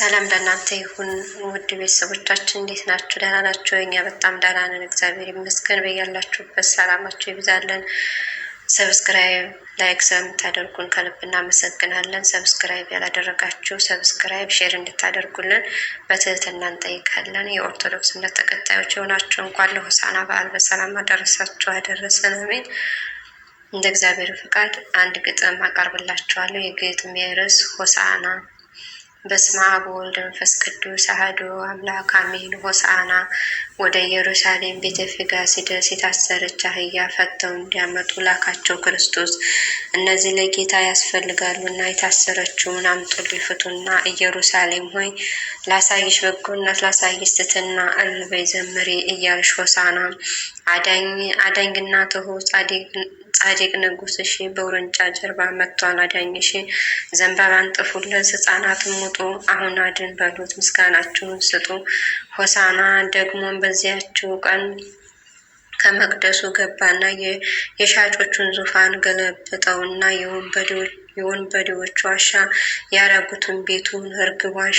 ሰላም ለእናንተ ይሁን ውድ ቤተሰቦቻችን፣ እንዴት ናችሁ? ደህና ናችሁ? እኛ በጣም ደህና ነን፣ እግዚአብሔር ይመስገን። በያላችሁበት ሰላማችሁ ይብዛልን። ሰብስክራይብ፣ ላይክ ስለምታደርጉን ከልብ እናመሰግናለን። ሰብስክራይብ ያላደረጋችሁ ሰብስክራይብ፣ ሼር እንድታደርጉልን በትህትና እንጠይቃለን። የኦርቶዶክስ እምነት ተከታዮች የሆናችሁ እንኳን ለሆሳዕና በዓል በሰላም አደረሳችሁ አደረሰን። አሜን። እንደ እግዚአብሔር ፍቃድ አንድ ግጥም አቀርብላችኋለሁ። የግጥሜ ርዕስ ሆሳዕና። በስመ አብ ወወልድ ወመንፈስ ቅዱስ አሐዱ አምላክ አሜን። ሆሳዕና። ወደ ኢየሩሳሌም ቤተ ፊጋ ሲደርስ የታሰረች አህያ ፈተው እንዲያመጡ ላካቸው ክርስቶስ። እነዚህ ለጌታ ያስፈልጋሉና የታሰረችውን አምጡልኝ ፍቱና። ኢየሩሳሌም ሆይ ላሳይሽ በጎነት ላሳይሽ ትሕትና፣ እልል በይ ዘምሪ እያልሽ ሆሳዕና። አዳኝና ትሑት ጻድቅ ንጉሥሽ በውርንጫ ጀርባ መጥቷል አዳኝሽ። ዘንባባን ጥፉለት ሕፃናትን ሙጡ፣ አሁን አድን በሉት ምስጋናችሁን ስጡ። ሆሳዕና። ደግሞም በዚያችው ቀን ከመቅደሱ ገባና የሻጮቹን ዙፋን ገለበጠውና የወንበዴዎች ዋሻ ያረጉትን ቤቱን እርግቧን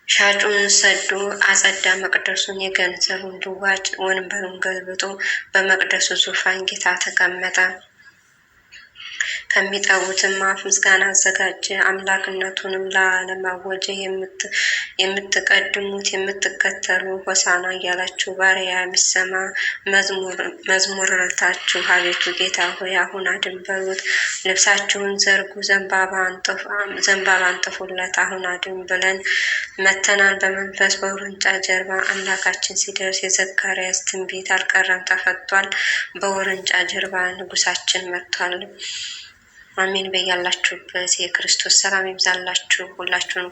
ሻጩን ሰዶ አጸዳ። መቅደሱን የገንዘቡን ልዋጭ ወንበሩን ገልብጦ በመቅደሱ ዙፋን ጌታ ተቀመጠ። ከሚጠቡትም አፍ ምስጋና አዘጋጀ። አምላክነቱንም ላለማወጀ የምትቀድሙት የምትከተሉ ሆሳዕና እያላችሁ ባሪያ የሚሰማ መዝሙር ረታችሁ። አቤቱ ጌታ ሆይ አሁን አድን በሉት። ልብሳችሁን ዘርጉ፣ ዘንባባ አንጥፉለት፣ አሁን አድን ብለን መተናን በመንፈስ በውርንጫ ጀርባ። አምላካችን ሲደርስ የዘካርያስ ትንቢት አልቀረም ተፈቷል። በውርንጫ ጀርባ ንጉሳችን መጥቷል። አሜን። በያላችሁበት የክርስቶስ ሰላም ይብዛላችሁ። ሁላችሁን